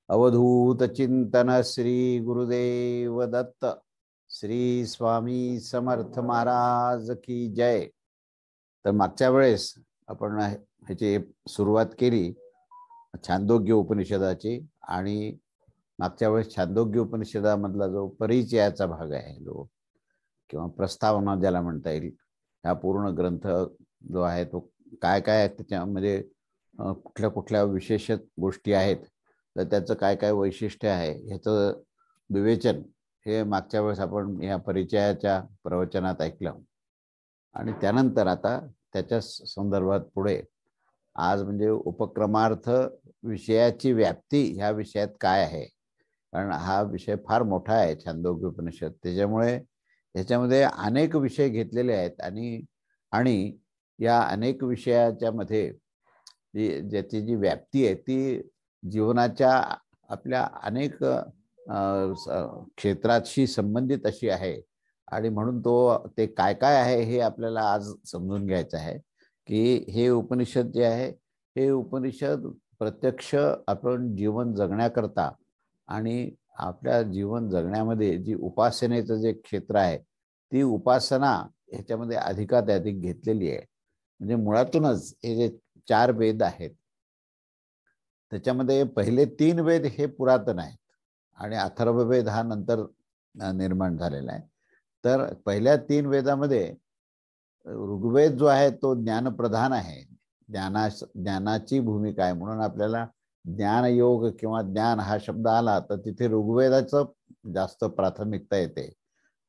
अवधूत चिंतन श्री गुरुदेव दत्त। श्री स्वामी समर्थ महाराज की जय। तर मागच्या वेळेस आपण ह्याची सुरुवात केली छांदोग्य उपनिषदाची, आणि मागच्या वेळेस छांदोग्य उपनिषदामधला जो परिचयाचा भाग आहे, जो किंवा प्रस्तावना ज्याला म्हणता येईल, हा पूर्ण ग्रंथ जो आहे तो काय काय त्याच्यामध्ये कुठल्या कुठल्या विशेष गोष्टी आहेत, तर त्याचं काय काय वैशिष्ट्य आहे ह्याचं विवेचन हे मागच्या वेळेस आपण या परिचयाच्या प्रवचनात ऐकलं. आणि त्यानंतर आता त्याच्या संदर्भात पुढे आज म्हणजे उपक्रमार्थ विषयाची व्याप्ती ह्या विषयात काय आहे, कारण हा विषय फार मोठा आहे छांदोग्य उपनिषद. त्याच्यामुळे ह्याच्यामध्ये अनेक विषय घेतलेले आहेत आणि आणि या अनेक विषयाच्या मध्ये ज्याची जी व्याप्ती आहे ती जीवनाच्या आपल्या अनेक क्षेत्राशी संबंधित अशी आहे. आणि म्हणून ते काय काय आहे हे आपल्याला आज समजून घ्यायचं आहे की हे उपनिषद जे आहे हे उपनिषद प्रत्यक्ष आपण जीवन जगण्याकरता आणि आपल्या जीवन जगण्यामध्ये जी उपासनेचं जे क्षेत्र आहे ती उपासना ह्याच्यामध्ये अधिकाधिक घेतलेली आहे. म्हणजे मुळातूनच हे जे 4 वेद आहेत त्याच्यामध्ये पहिले 3 वेद हे पुरातन आहेत आणि अथर्ववेद हा नंतर निर्माण झालेला आहे. तर पहिल्या 3 वेदामध्ये ऋग्वेद जो आहे तो ज्ञानप्रधान आहे, ज्ञानाची भूमिका आहे. म्हणून आपल्याला ज्ञानयोग किंवा ज्ञान हा शब्द आला तर तिथे ऋग्वेदाचं जास्त प्राथमिकता येते.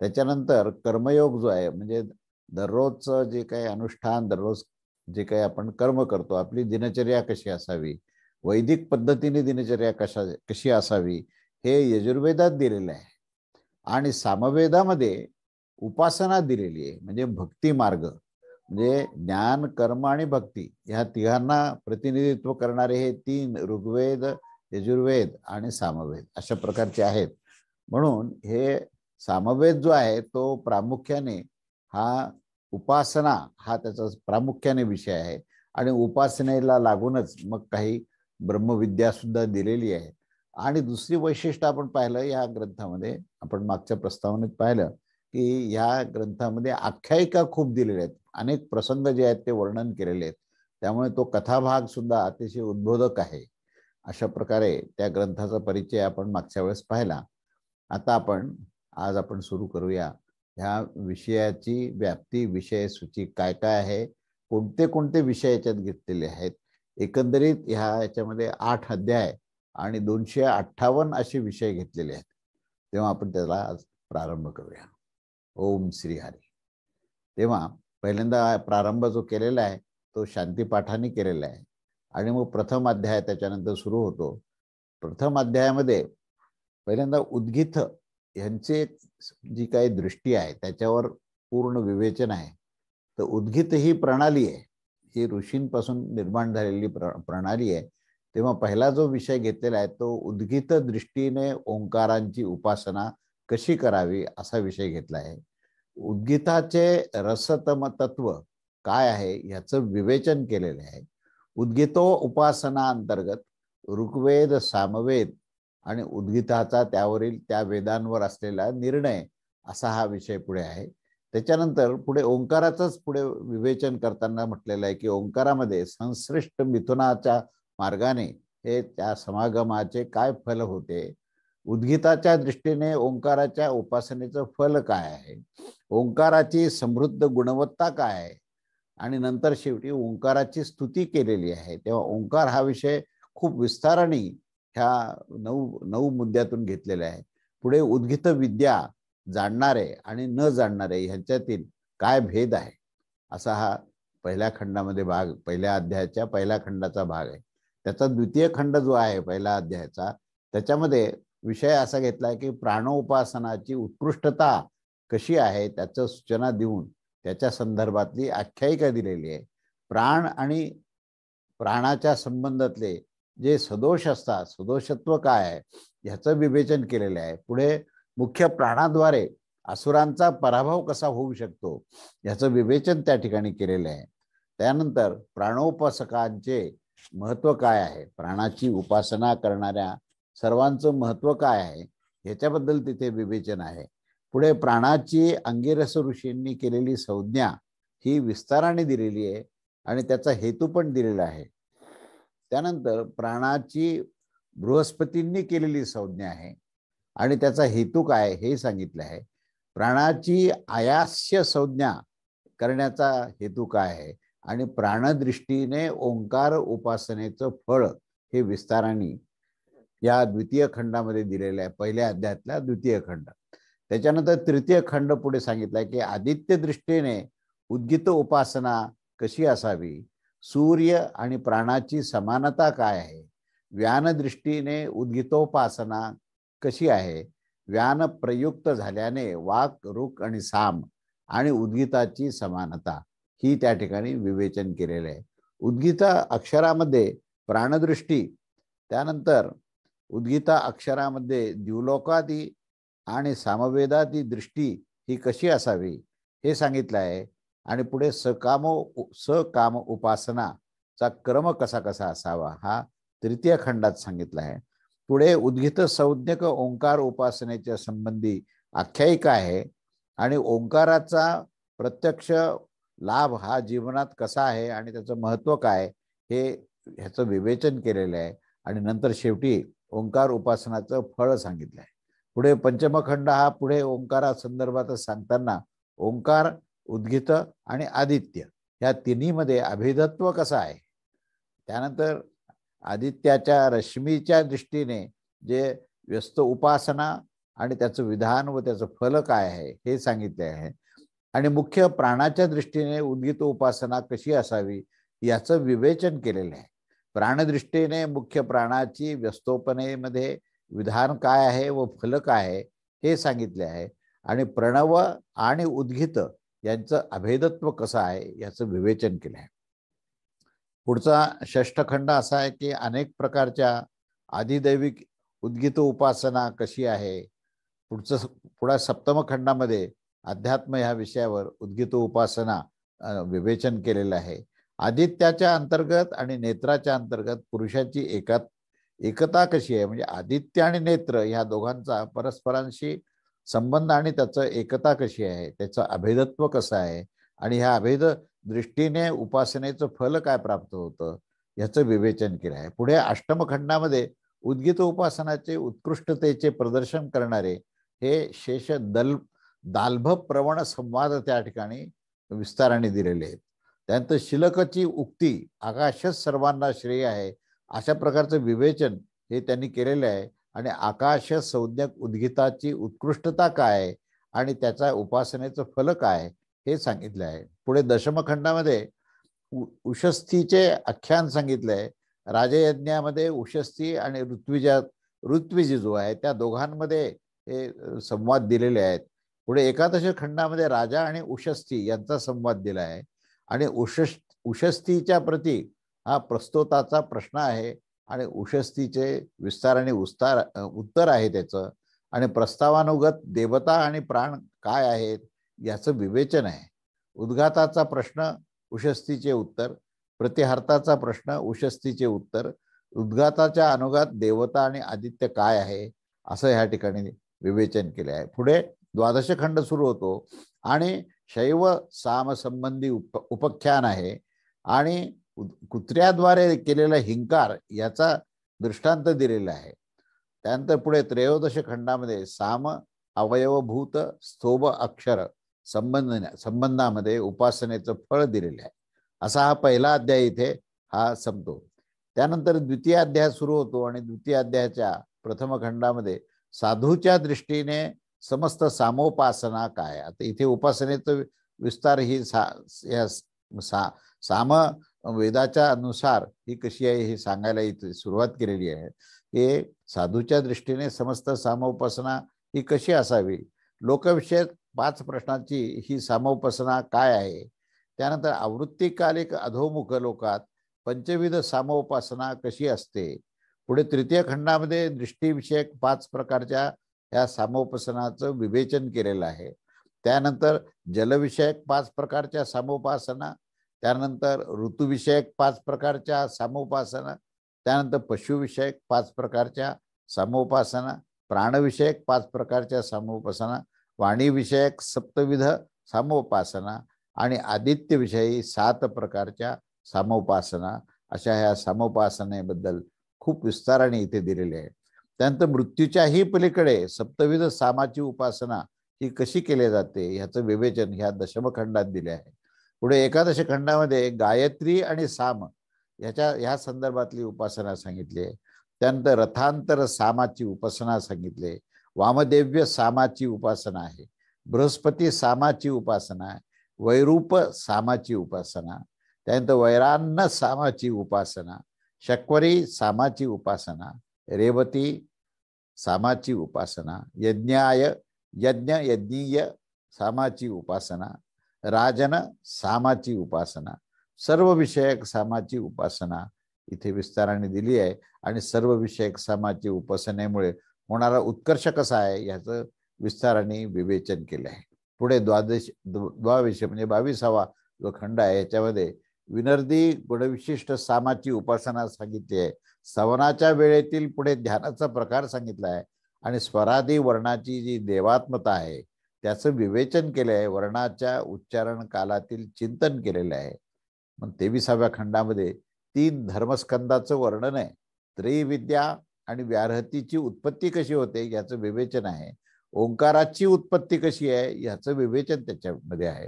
त्याच्यानंतर कर्मयोग जो आहे म्हणजे दररोजचं जे काही अनुष्ठान, दररोज जे काही आपण कर्म करतो, आपली दिनचर्या कशी असावी, वैदिक पद्धतीने दिनचर्या कशी असावी हे यजुर्वेदात दिलेलं आहे. आणि सामवेदामध्ये उपासना दिलेली आहे, म्हणजे भक्ती मार्ग, म्हणजे ज्ञान, कर्म आणि भक्ती ह्या तिघांना प्रतिनिधित्व करणारे हे 3 ऋग्वेद, यजुर्वेद आणि सामवेद अशा प्रकारचे आहेत. म्हणून हे सामवेद जो आहे तो प्रामुख्याने हा उपासना हा त्याचा प्रामुख्याने विषय आहे आणि उपासनेला लागूनच मग काही ब्रह्मविद्या सुद्धा दिलेली आहे. आणि दुसरी वैशिष्ट्य आपण पाहिलं या ग्रंथामध्ये, आपण मागच्या प्रस्तावनेत पाहिलं की या ग्रंथामध्ये आख्यायिका खूप दिलेल्या आहेत, अनेक प्रसंग जे आहेत ते वर्णन केलेले आहेत, त्यामुळे तो कथाभाग सुद्धा अतिशय उद्बोधक आहे. अशा प्रकारे त्या ग्रंथाचा परिचय आपण मागच्या वेळेस पाहिला. आता आज आपण सुरू करूया ह्या विषयाची व्याप्ती, विषय सूची काय काय आहे, कोणते कोणते विषय याच्यात घेतलेले आहेत. एकंदरीत याच्यामध्ये 8 अध्याय आणि 258 असे विषय घेतलेले आहेत. तेव्हा आपण त्याला आज प्रारंभ करूया. ओम श्री हरी. तेव्हा पहिल्यांदा प्रारंभ जो केलेला आहे तो शांतीपाठाने केलेला आहे आणि मग प्रथम अध्याय त्याच्यानंतर सुरू होतो. प्रथम अध्यायामध्ये पहिल्यांदा उद्गीथ यांची जी काही दृष्टी आहे त्याच्यावर पूर्ण विवेचन आहे. तर उद्गीथ ही प्रणाली आहे, ही ऋषींपासून निर्माण झालेली प्रणाली आहे. तेव्हा पहिला जो विषय घेतलेला आहे तो उद्गीथ दृष्टीने ओंकारांची उपासना कशी करावी असा विषय घेतला आहे. उद्गीताचे रसतम तत्व काय आहे याचं विवेचन केलेलं आहे. उद्गीतो उपासना अंतर्गत ऋग्वेद, सामवेद आणि उद्गीताचा त्यावरील त्या वेदांवर असलेला निर्णय असा हा विषय पुढे आहे. त्याच्यानंतर पुढे ओंकाराचंच पुढे विवेचन करताना म्हटलेलं आहे की ओंकारामध्ये संश्लिष्ट मिथुनाच्या मार्गाने हे त्या समागमाचे काय फल होते, उद्गीताच्या दृष्टीने ओंकाराच्या उपासनेचं फल काय आहे, ओंकाराची समृद्ध गुणवत्ता काय आहे, आणि नंतर शेवटी ओंकाराची स्तुती केलेली आहे. तेव्हा ओंकार हा विषय खूप विस्ताराने ह्या 9 मुद्द्यातून घेतलेला आहे. पुढे उद्गीथ विद्या जाणणारे आणि न जाणणारे ह्यांच्यातील काय भेद आहे असा हा पहिल्या खंडामध्ये भाग, पहिल्या अध्यायाच्या पहिल्या खंडाचा भाग आहे. त्याचा द्वितीय खंड जो आहे पहिल्या अध्यायाचा त्याच्यामध्ये विषय असा घेतलाय की प्राणोपासनाची उत्कृष्टता कशी आहे त्याचं सूचना देऊन त्याच्या संदर्भातली आख्यायिका दिलेली आहे. प्राण आणि प्राणाच्या संबंधातले जे सदोष असतात, सदोषत्व काय आहे ह्याचं विवेचन केलेलं आहे. पुढे मुख्य प्राणाद्वारे असुरांचा पराभव कसा होऊ शकतो याचं विवेचन त्या ठिकाणी केलेलं आहे. त्यानंतर प्राणोपासकांचे महत्व काय आहे, प्राणाची उपासना करणाऱ्या सर्वांचं महत्व काय आहे ह्याच्याबद्दल तिथे विवेचन आहे. पुढे प्राणाची अंगिरस ऋषींनी केलेली संज्ञा ही विस्ताराने दिलेली आहे आणि त्याचा हेतू पण दिलेला आहे. त्यानंतर प्राणाची बृहस्पतींनी केलेली संज्ञा आहे आणि त्याचा हेतू काय हे सांगितलं आहे. प्राणाची आयास्य संज्ञा करण्याचा हेतू काय आहे आणि प्राणदृष्टीने ओंकार उपासनेचं फळ हे विस्ताराने या द्वितीय खंडामध्ये दिलेलं आहे, पहिल्या अध्यायातला द्वितीय खंड. त्याच्यानंतर तृतीय खंड पुढे सांगितलाय की आदित्य दृष्टीने उद्गीत उपासना कशी असावी, सूर्य आणि प्राणाची समानता काय आहे, व्यान दृष्टीने उद्गीतोपासना कशी आहे, व्यान प्रयुक्त झाल्याने वाक रुक आणि साम आणि उद्गीताची समानता ही त्या ठिकाणी विवेचन केलेलं आहे. उद्गीता अक्षरामध्ये प्राणदृष्टी, त्यानंतर उद्गीता अक्षरामध्ये द्युलोकादी आणि सामवेदादी दृष्टी ही कशी असावी हे सांगितलं आहे. आणि पुढे सकाम उपासनाचा क्रम कसा कसा असावा हा तृतीय खंडात सांगितला आहे. पुढे उद्गीत संज्ञक ओंकार उपासनेच्या संबंधी आख्यायिका आहे आणि ओंकाराचा प्रत्यक्ष लाभ हा जीवनात कसा आहे आणि त्याचं महत्व काय हे ह्याचं विवेचन केलेलं आहे. आणि नंतर शेवटी ओंकार उपासनाचं फळ सांगितलं आहे. पुढे पंचमखंड हा पुढे ओंकारा संदर्भातच सांगताना ओंकार, उद्गीत आणि आदित्य या तिन्हीमध्ये अभेदत्व कसं आहे, त्यानंतर आदित्याच्या रश्मीच्या दृष्टीने जे व्यस्त उपासना आणि त्याचं विधान व त्याचं फल काय आहे हे सांगितले आहे. आणि मुख्य प्राणाच्या दृष्टीने उद्गीत उपासना कशी असावी याचं विवेचन केलेलं आहे. प्राणदृष्टीने मुख्य प्राणाची व्यस्तोपनेमध्ये विधान काय आहे व फल काय आहे हे सांगितले आहे. आणि प्रणव आणि उद्गीत यांचं अभेदत्व कसं आहे याचं विवेचन केलं आहे. पुढचा षष्ठ खंड असा आहे की अनेक प्रकारच्या आदिदैविक उद्गीत उपासना कशी आहे. पुढा सप्तम खंडामध्ये अध्यात्म ह्या विषयावर उद्गीत उपासना विवेचन केलेलं आहे. आदित्याच्या अंतर्गत आणि नेत्राच्या अंतर्गत पुरुषाची एकता कशी आहे, म्हणजे आदित्य आणि नेत्र ह्या दोघांचा परस्परांशी संबंध आणि त्याचं एकता कशी आहे, त्याचं अभेदत्व कसं आहे आणि ह्या अभेद दृष्टीने उपासनेचं फल काय प्राप्त होतं याचं विवेचन केलं आहे. पुढे अष्टम खंडामध्ये उद्गीत उपासनाचे उत्कृष्टतेचे प्रदर्शन करणारे हे शेष दाल्भ प्रवण संवाद त्या ठिकाणी विस्ताराने दिलेले आहेत. त्यानंतर शिलकची उक्ती आकाशच सर्वांना श्रेय आहे अशा प्रकारचं विवेचन हे त्यांनी केलेलं आहे. आणि आकाश संज्ञक उद्गीताची उत्कृष्टता काय आहे आणि त्याचा उपासनेचं फल काय हे सांगितलं आहे. पुढे दशमखंडामध्ये उषस्थीचे आख्यान सांगितलंय. राजयज्ञामध्ये उषस्थी आणि ऋत्विज जो आहे त्या दोघांमध्ये हे संवाद दिलेले आहेत. पुढे एकादश खंडामध्ये राजा आणि उषस्थी यांचा संवाद दिला आहे. आणि उषस्थीच्या प्रती हा प्रस्तोताचा प्रश्न आहे आणि उषस्थीचे विस्तार आणि उत्तर आहे त्याचं. आणि प्रस्तावानुगत देवता आणि प्राण काय आहेत याचं विवेचन आहे. उद्घाताचा प्रश्न उषस्थीचे उत्तर, प्रतिहार्ताचा प्रश्न उषस्थीचे उत्तर, उद्घाताच्या अनुगात देवता आणि आदित्य काय आहे असं ह्या ठिकाणी विवेचन केले आहे. पुढे द्वादश खंड सुरू होतो आणि शैव साम संबंधी उपख्यान आहे आणि कुत्र्याद्वारे केलेला हिंकार याचा दृष्टांत दिलेला आहे. त्यानंतर पुढे त्रयोदश खंडामध्ये साम अवयवभूत स्तोभ अक्षर संबंधामध्ये उपासनेचं फळ दिलेलं आहे. असा हा पहिला अध्याय इथे हा संपतो. त्यानंतर द्वितीय अध्याय सुरू होतो आणि द्वितीय अध्यायाच्या प्रथम खंडामध्ये साधूच्या दृष्टीने समस्त सामोपासना काय. आता इथे उपासनेचं विस्तार ही साम वेदाच्या अनुसार ही कशी आहे हे सांगायला इथे सुरुवात केलेली आहे. हे साधूच्या दृष्टीने समस्त सामोपासना ही कशी असावी, लोकविषयक 5 प्रश्नाची ही सामोपासना काय आहे. त्यानंतर आवृत्तिकालिक अधोमुख लोकात पंचविध सामोपासना कशी असते. पुढे तृतीय खंडामध्ये दृष्टीविषयक 5 प्रकारच्या या सामोपासनाचं विवेचन केलेलं आहे. त्यानंतर जलविषयक 5 प्रकारच्या सामोपासना, त्यानंतर ऋतुविषयक 5 प्रकारच्या सामोपासना, त्यानंतर पशुविषयक 5 प्रकारच्या सामोपासना, प्राणविषयक 5 प्रकारच्या सामोपासना, वाणीविषयक सप्तविध सामोपासना आणि आदित्यविषयी 7 प्रकारच्या सामोपासना, अशा ह्या सामोपासनेबद्दल खूप विस्ताराने इथे दिलेले आहे. त्यानंतर मृत्यूच्याही पलीकडे सप्तविध सामाची उपासना ही कशी केली जाते ह्याचं विवेचन ह्या दशमखंडात दिले आहे. पुढे एकादश खंडामध्ये गायत्री आणि साम ह्या संदर्भातली उपासना सांगितली आहे. त्यानंतर रथांतर सामाची उपासना सांगितले, वामदेव्य सामाची उपासना आहे, बृहस्पती सामाची उपासना आहे, वैरूप सामाची उपासना, त्यानंतर वैरान्न सामाची उपासना, शक्वरी सामाची उपासना, रेवती सामाची उपासना, यज्ञीय सामाची उपासना, राजन सामाची उपासना, सर्व विषयक सामाची उपासना इथे विस्ताराने दिली आहे. आणि सर्व विषयक सामाची उपासनेमुळे होणारा उत्कर्ष कसा आहे याचं विस्ताराने विवेचन केलं आहे. पुढे द्वाविषय म्हणजे 22वा जो खंड आहे याच्यामध्ये विनर्दी गुणविशिष्ट सामाची उपासना सांगितली आहे. स्तवनाच्या वेळेतील पुढे ध्यानाचा प्रकार सांगितला आहे आणि स्वरादी वर्णाची जी देवात्मता आहे त्याचं विवेचन केलं आहे. वर्णाच्या उच्चारण कालातील चिंतन केलेलं आहे. मग 23व्या खंडामध्ये 3 धर्मस्कंदाचं वर्णन आहे. त्रयविद्या आणि व्याहृतीची उत्पत्ती कशी होते याचं विवेचन आहे. ओंकाराची उत्पत्ती कशी आहे याचं विवेचन त्याच्यामध्ये आहे.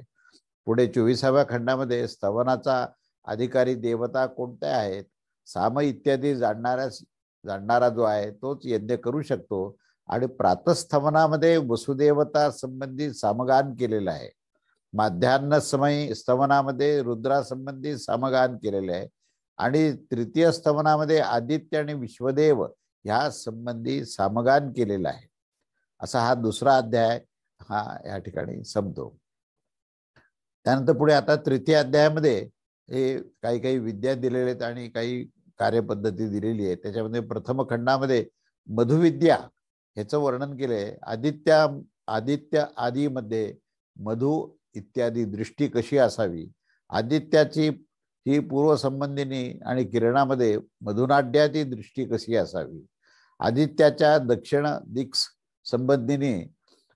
पुढे 24व्या खंडामध्ये स्तवनाचा अधिकारी देवता कोणत्या आहेत, साम इत्यादी जाणणारा जो आहे तोच यज्ञ करू शकतो. आणि प्रातस्तवनामध्ये वसुदेवता संबंधी सामगान केलेलं आहे. माध्यान्ह समय स्तवनामध्ये रुद्रासंबंधी सामगान केलेले आहे. आणि तृतीय स्तवनामध्ये आदित्य आणि विश्वदेव ह्या संबंधी सामगान केलेलं आहे. असा हा 2रा अध्याय हा या ठिकाणी संपतो. त्यानंतर पुढे आता 3य अध्यायामध्ये हे काही विद्या दिलेल्या आहेत आणि काही कार्यपद्धती दिलेली आहे. त्याच्यामध्ये प्रथम खंडामध्ये मधुविद्या ह्याचं वर्णन केलंय. आदित्य आदीमध्ये मधु इत्यादी दृष्टी कशी असावी, आदित्याची ही पूर्वसंबंधिनी आणि किरणामध्ये मधुनाड्याची दृष्टी कशी असावी, आदित्याच्या दक्षिण दिक् संबंधिनी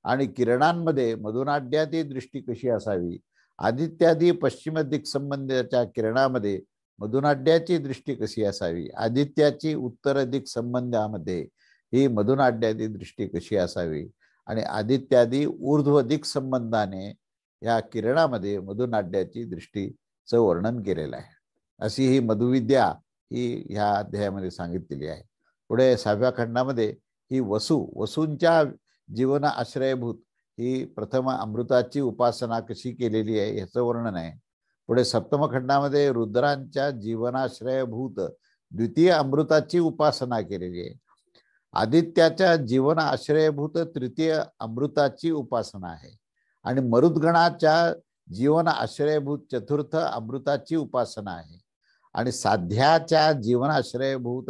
आणि किरणांमध्ये मधुनाड्याची दृष्टी कशी असावी, आदित्यादी पश्चिम दिक् संबंधाच्या किरणामध्ये मधुनाड्याची दृष्टी कशी असावी, आदित्याची उत्तर दिक् संबंधामध्ये ही मधुनाड्याची दृष्टी कशी असावी आणि आदित्यादी ऊर्ध्व दिक् संबंधाने या किरणामध्ये मधुनाड्याची दृष्टीचं वर्णन केलेलं आहे. अशी ही मधुविद्या ही ह्या अध्यायामध्ये सांगितलेली आहे. पुढे 6व्या खंडामध्ये ही वसूंच्या जीवन आश्रयभूत ही प्रथम अमृताची उपासना कशी केलेली आहे ह्याचं वर्णन आहे. पुढे 7म खंडामध्ये रुद्रांच्या जीवनाश्रयभूत द्वितीय अमृताची उपासना केलेली आहे. आदित्याच्या जीवन आश्रयभूत तृतीय अमृताची उपासना आहे आणि मरुद्गणाच्या जीवन आश्रयभूत चतुर्थ अमृताची उपासना आहे आणि साध्याच्या जीवन आश्रयभूत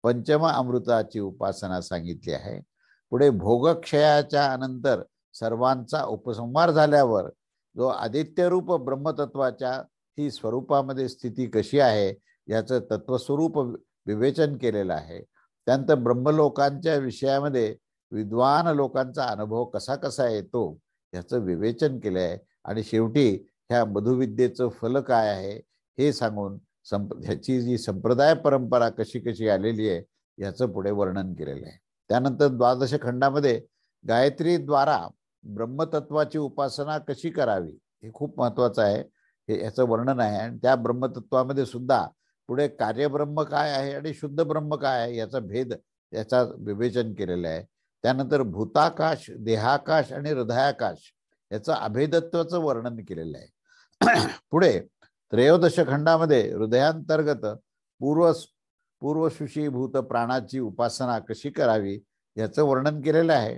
पंचम अमृताची उपासना सांगितली आहे. पुढे भोगक्षयाच्या अनंतर सर्वांचा उपसंहार झाल्यावर जो आदित्यरूप ब्रह्मतत्वाच्या ही स्वरूपामध्ये स्थिती कशी आहे याचं तत्वस्वरूप विवेचन केलेलं आहे. त्यानंतर ब्रह्मलोकांच्या विषयामध्ये विद्वान लोकांचा अनुभव कसा येतो याचं विवेचन केलं आहे. आणि शेवटी ह्या मधुविद्येचं फल काय आहे हे सांगून ह्याची जी संप्रदाय परंपरा कशी आलेली आहे याचं पुढे वर्णन केलेलं आहे. त्यानंतर 12 खंडामध्ये गायत्रीद्वारा ब्रह्मतत्वाची उपासना कशी करावी हे खूप महत्त्वाचं आहे. हे याचं वर्णन आहे आणि त्या ब्रह्मतत्वामध्ये सुद्धा पुढे कार्यब्रह्म काय आहे आणि शुद्ध ब्रह्म काय आहे याचा भेद याचा विवेचन केलेलं आहे. त्यानंतर भूताकाश, देहाकाश आणि हृदयाकाश याचं अभेदत्वाचं वर्णन केलेलं आहे. पुढे 13 खंडामध्ये हृदयांतर्गत पूर्वशुषीभूत प्राणाची उपासना कशी करावी याचं वर्णन केलेलं आहे.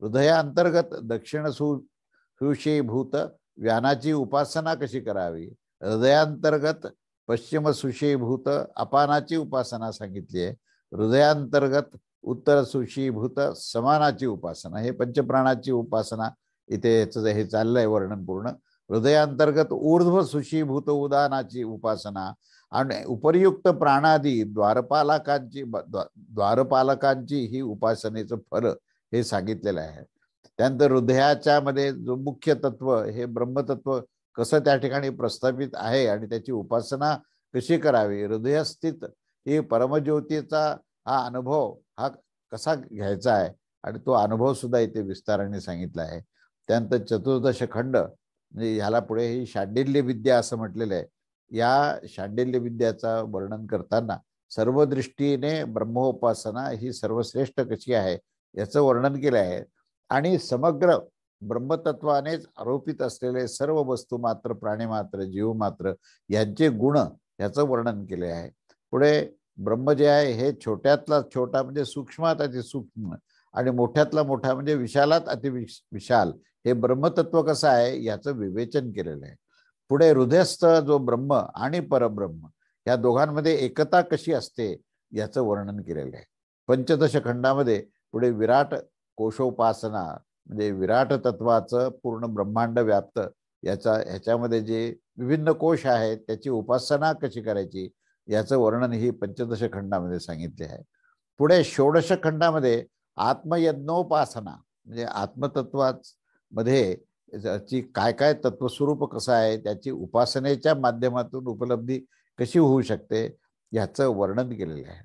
हृदयांतर्गत दक्षिण सुषीभूत व्यानाची उपासना कशी करावी, हृदयांतर्गत पश्चिम सुषीभूत अपानाची उपासना सांगितली आहे. हृदयांतर्गत उत्तर सुषीभूत समानाची उपासना, हे पंचप्राणाची उपासना इथे हे चाललंय वर्णन पूर्ण. हृदयांतर्गत ऊर्ध्व सुषीभूत उदानाची उपासना आणि उपर्युक्त प्राणादी द्वारपालकांची ही उपासनेचं फल हे सांगितलेलं आहे. त्यानंतर हृदयाच्या मध्ये जो मुख्य तत्व हे ब्रह्मतत्व कसं त्या ठिकाणी प्रस्थापित आहे आणि त्याची उपासना कशी करावी, हृदयस्थित ही परमज्योतीचा हा अनुभव हा कसा घ्यायचा आहे आणि तो अनुभव सुद्धा इथे विस्ताराने सांगितला आहे. त्यानंतर चतुर्दश खंड म्हणजे ह्याला पुढे ही शांडिल्य विद्या असं म्हटलेलं आहे. या शांडिल्य विद्याचं वर्णन करताना सर्व दृष्टीने ब्रह्मोपासना ही सर्वश्रेष्ठ कशी आहे याचं वर्णन केलं आहे. आणि समग्र ब्रह्मतत्वानेच आरोपित असलेले सर्व वस्तू मात्र, प्राणी मात्र, जीव मात्र यांचे गुण याचं वर्णन केले आहे. पुढे ब्रह्म जे आहे हे छोट्यातला छोटा म्हणजे सूक्ष्मात अतिसूक्ष्म आणि मोठ्यातला मोठा म्हणजे विशालात अतिविशाल हे ब्रह्मतत्व कसं आहे याचं विवेचन केलेलं आहे. पुढे हृदयस्थ जो ब्रह्म आणि परब्रह्म या दोघांमध्ये एकता कशी असते याचं वर्णन केलेलं आहे. पंचदश खंडामध्ये पुढे विराट कोशोपासना म्हणजे विराट तत्वाचं पूर्ण ब्रह्मांड व्याप्त ह्याच्यामध्ये जे विभिन्न कोश आहेत त्याची उपासना कशी करायची याचं वर्णन ही पंचदश खंडामध्ये सांगितले आहे. पुढे षोडश खंडामध्ये आत्मयज्ञोपासना म्हणजे आत्मतत्वामध्ये काय काय तत्वस्वरूप कसं आहे त्याची उपासनेच्या माध्यमातून उपलब्धी कशी होऊ शकते याचं वर्णन केलेलं आहे.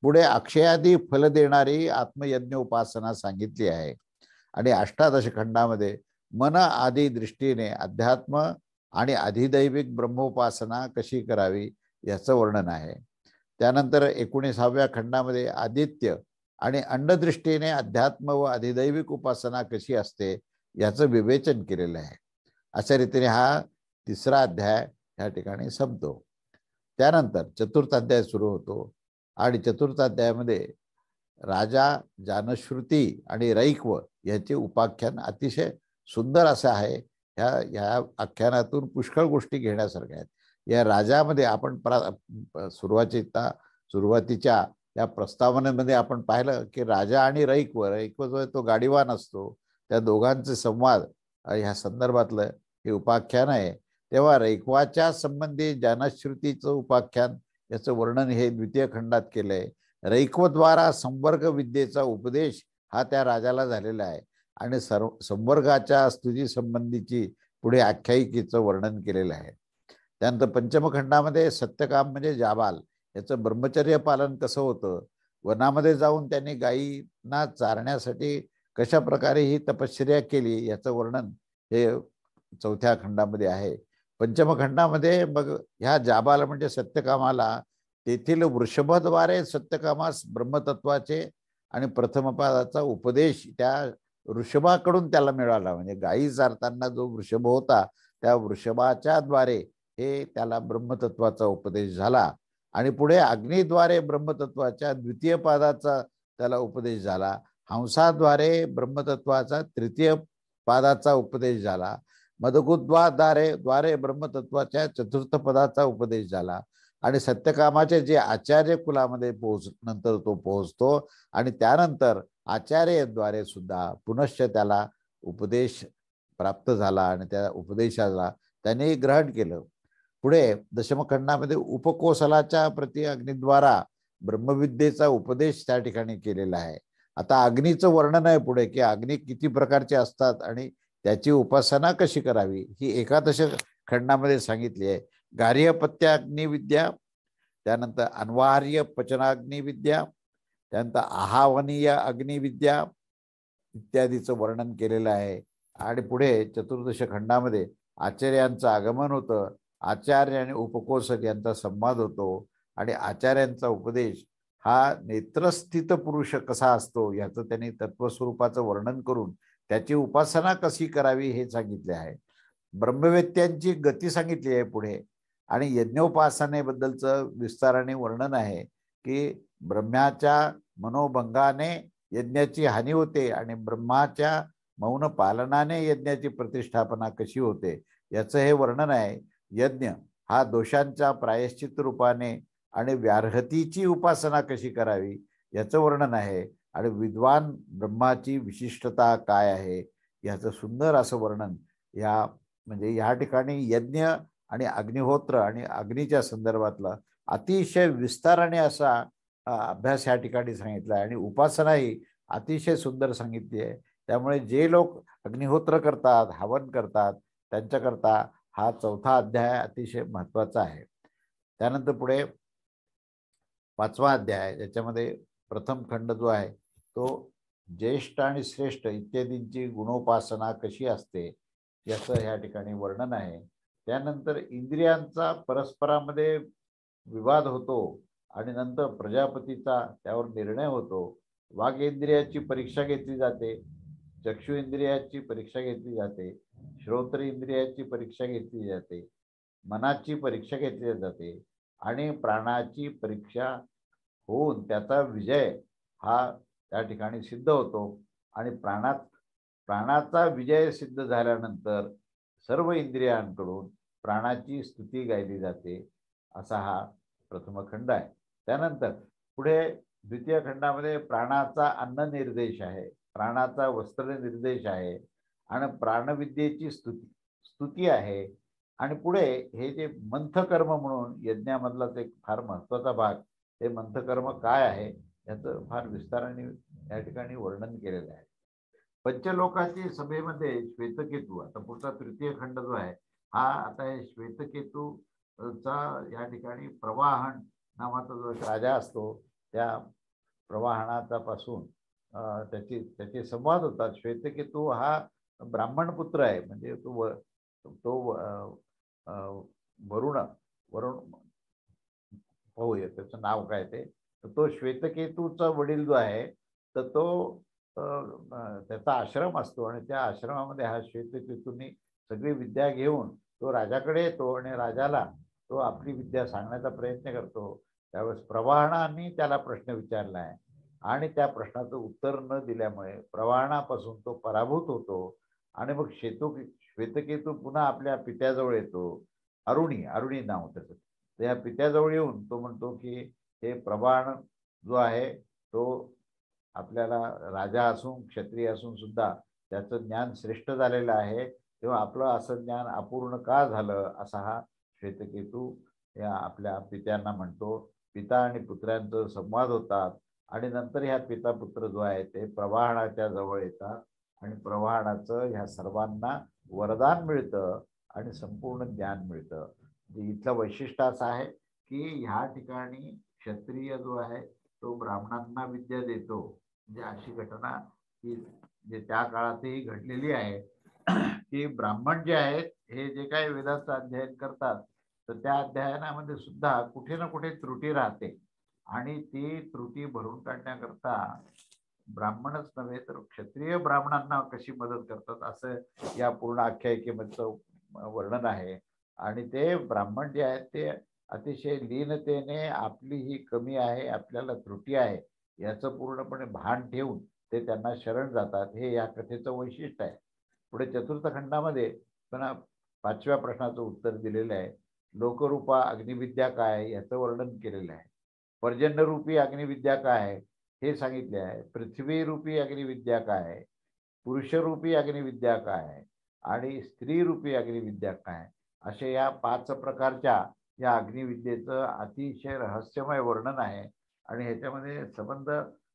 पुढे अक्षयादी फल देणारी आत्मयज्ञ उपासना सांगितली आहे. आणि अष्टादश खंडामध्ये मन आदी दृष्टीने अध्यात्म आणि अधिदैविक ब्रह्मोपासना कशी करावी याचं वर्णन आहे. त्यानंतर 19व्या खंडामध्ये आदित्य आणि अंडदृष्टीने अध्यात्म व अधिदैविक उपासना कशी असते याचं विवेचन केलेलं आहे. अशा रीतीने हा तिसरा अध्याय या ठिकाणी संपतो. त्यानंतर चतुर्थ अध्याय सुरू होतो आणि चतुर्थ अध्यायामध्ये राजा, जानश्रुती आणि रैक्व याचे उपाख्यान अतिशय सुंदर असं आहे. ह्या आख्यानातून पुष्कळ गोष्टी घेण्यासारख्या आहेत. या राजामध्ये आपण सुरुवातीच्या या प्रस्तावनेमध्ये आपण पाहिलं की राजा आणि रैक्व जो आहे तो गाडीवान असतो, त्या दोघांचे संवाद ह्या संदर्भातलं हे उपाख्यान आहे. तेव्हा रैक्वाच्या संबंधी जानश्रुतीचं उपाख्यान याचं वर्णन हे द्वितीय खंडात केलंय. रैक्वद्वारा संवर्ग विद्येचा उपदेश हा त्या राजाला झालेला आहे आणि संवर्गाच्या स्तुती संबंधीची पुढे आख्यायिकेचं वर्णन केलेलं आहे. त्यानंतर पंचमखंडामध्ये सत्यकाम म्हणजे जाबाल याचं ब्रह्मचर्य पालन कसं होतं, वनामध्ये जाऊन त्यांनी गायींना चारण्यासाठी कशा प्रकारे ही तपश्चर्या केली याचं वर्णन हे चौथ्या खंडामध्ये आहे. पंचमखंडामध्ये मग ह्या जाबाल म्हणजे सत्यकामाला तेथील वृषभद्वारे सत्यकामास ब्रह्मतत्वाचे आणि प्रथमपादाचा उपदेश त्या वृषभाकडून त्याला मिळाला. म्हणजे गायी चारताना जो वृषभ होता त्या वृषभाच्या द्वारे हे त्याला ब्रह्मतत्वाचा उपदेश झाला आणि पुढे अग्नीद्वारे ब्रह्मतत्वाच्या द्वितीय पादाचा त्याला उपदेश झाला. हंसाद्वारे ब्रह्मतत्वाचा तृतीय पादाचा उपदेश झाला. मदगुद्वाद्वारे ब्रह्मतत्वाच्या चतुर्थ पदाचा उपदेश झाला आणि सत्यकामाचे जे आचार्य कुलामध्ये नंतर तो पोहोचतो आणि त्यानंतर आचार्यद्वारे सुद्धा पुनश्च त्याला उपदेश प्राप्त झाला आणि त्या उपदेशाला त्याने ग्रहण केलं. पुढे दशमखंडामध्ये उपकोसलाच्या प्रति अग्निद्वारा ब्रह्मविद्येचा उपदेश त्या ठिकाणी केलेला आहे. आता अग्नीचं वर्णन आहे पुढे की अग्नी किती प्रकारचे असतात आणि त्याची उपासना कशी करावी ही एकादश खंडामध्ये सांगितली आहे. गार्हपत्याग्निविद्या, त्यानंतर अन्वार्य पचनाग्निविद्या, त्यानंतर आहावनीय अग्निविद्या इत्यादीचं वर्णन केलेलं आहे. आणि पुढे चतुर्दश खंडामध्ये आचार्यांचं आगमन होतं, आचार्य आणि उपकोसक यांचा संवाद होतो आणि आचार्यांचा उपदेश हा नेत्रस्थित पुरुष कसा असतो याचं त्यांनी तत्वस्वरूपाचं वर्णन करून त्याची उपासना कशी करावी हे सांगितले आहे. ब्रह्मवेत्यांची गती सांगितली आहे पुढे आणि यज्ञोपासनेबद्दलचं विस्ताराने वर्णन आहे की ब्रह्माच्या मनोभंगाने यज्ञाची हानी होते आणि ब्रह्माच्या मौन पालनाने यज्ञाची प्रतिष्ठापना कशी होते याचं हे वर्णन आहे. यज्ञ हा दोषांच्या प्रायश्चित रूपाने आणि व्याहतीची उपासना कशी करावी याचं वर्णन आहे आणि विद्वान ब्रह्माची विशिष्टता काय आहे याचं सुंदर असं वर्णन म्हणजे या ठिकाणी यज्ञ आणि अग्निहोत्र आणि अग्नीच्या संदर्भातलं अतिशय विस्ताराने असा अभ्यास या ठिकाणी सांगितला आहे आणि उपासनाही अतिशय सुंदर सांगितली आहे. त्यामुळे जे लोक अग्निहोत्र करतात, हवन करतात, त्यांच्याकरता हा 4था अध्याय अतिशय महत्त्वाचा आहे. त्यानंतर पुढे 5वा अध्याय, ज्याच्यामध्ये प्रथम खंड जो आहे तो ज्येष्ठ आणि श्रेष्ठ इत्यादींची गुणोपासना कशी असते याचं ह्या ठिकाणी वर्णन आहे. त्यानंतर इंद्रियांचा परस्परामध्ये विवाद होतो आणि नंतर प्रजापतीचा त्यावर निर्णय होतो. वाघेंद्रियाची परीक्षा घेतली जाते, चक्षु इंद्रियाची परीक्षा घेतली जाते, श्रोत्र इंद्रियाची परीक्षा घेतली जाते, मनाची परीक्षा घेतली जाते आणि प्राणाची परीक्षा होऊन त्याचा विजय हा त्या ठिकाणी सिद्ध होतो. आणि प्राणाचा विजय सिद्ध झाल्यानंतर सर्व इंद्रियांकडून प्राणाची स्तुती गायली जाते. असा हा प्रथम खंड आहे. त्यानंतर पुढे द्वितीय खंडामध्ये प्राणाचा अन्न निर्देश आहे, प्राणाचा वस्त्र निर्देश आहे आणि प्राणविद्येची स्तुती आहे. आणि पुढे हे जे मंथकर्म म्हणून यज्ञामधलाच एक फार महत्वाचा भाग, हे मंथकर्म काय आहे याचं फार विस्ताराने या ठिकाणी वर्णन केलेलं आहे. पंचलोकाची सभेमध्ये श्वेतकेतू, आता पुढचा तृतीय खंड जो आहे हा आता हे श्वेतकेतूचा या ठिकाणी प्रवाहन नावाचा जो एक राजा असतो त्या प्रवाहनाचा पासून त्याचे संवाद होतात. श्वेतकेतू हा ब्राह्मण पुत्र आहे, म्हणजे तो वरुण पाहूया त्याचं नाव काय ते. तर तो श्वेतकेतूचा वडील जो आहे तर तो त्याचा आश्रम असतो आणि त्या आश्रमामध्ये हा श्वेतकेतूंनी सगळी विद्या घेऊन तो राजाकडे येतो आणि राजाला तो आपली विद्या सांगण्याचा प्रयत्न करतो. त्यावेळेस प्रवाहनाने त्याला प्रश्न विचारला आहे आणि त्या प्रश्नाचं उत्तर न दिल्यामुळे प्रवाहनापासून तो पराभूत होतो आणि मग श्वेतकेतू पुन्हा आपल्या पित्याजवळ येतो. अरुणी नाव त्याचं. तर या पित्याजवळ येऊन तो म्हणतो की हे प्रवाहन जो आहे तो आपल्याला राजा असून क्षत्रिय असून सुद्धा त्याचं ज्ञान श्रेष्ठ झालेलं आहे, तेव्हा आपलं असं ज्ञान अपूर्ण का झालं, असा हा श्वेतकेतू या आपल्या पित्यांना म्हणतो. पिता आणि पुत्रांचा संवाद होतात आणि नंतर ह्या पिता पुत्र जो आहे ते प्रवाहनाच्या जवळ येतात आणि प्रवाहनाचं ह्या सर्वांना वरदान मिळतं आणि संपूर्ण ज्ञान मिळतं. इथलं वैशिष्ट्य असं आहे की ह्या ठिकाणी क्षत्रिय जो आहे तो ब्राह्मणांना विद्या देतो. म्हणजे अशी घटना की जे त्या काळातही घडलेली आहे की ब्राह्मण जे आहेत हे जे काही वेदाचं अध्ययन करतात तर त्या अध्ययनामध्ये सुद्धा कुठे ना कुठे त्रुटी राहते आणि ती त्रुटी भरून काढण्याकरता ब्राह्मणच नव्हे तर क्षत्रिय ब्राह्मणांना कशी मदत करतात असं या पूर्ण आख्यायिकेमधचं वर्णन आहे. आणि ते ब्राह्मण जे आहेत ते अतिशय लीनतेने आपली ही कमी आहे, आपल्याला त्रुटी आहे याचं पूर्णपणे भान ठेवून ते त्यांना शरण जातात. हे या कथेचं वैशिष्ट्य आहे. पुढे चतुर्थ खंडामध्ये पुन्हा 5व्या प्रश्नाचं उत्तर दिलेलं आहे. लोकरूपा अग्निविद्या काय याचं वर्णन केलेलं आहे. पर्जन्यरूपी अग्निविद्या काय आहे हे सांगितले आहे. पृथ्वीरूपी अग्निविद्या काय आहे, पुरुषरूपी अग्निविद्या काय आहे आणि स्त्रीरूपी अग्निविद्या काय, असे या 5 प्रकारच्या या अग्निविद्येचं अतिशय रहस्यमय वर्णन आहे. आणि ह्याच्यामध्ये संबंध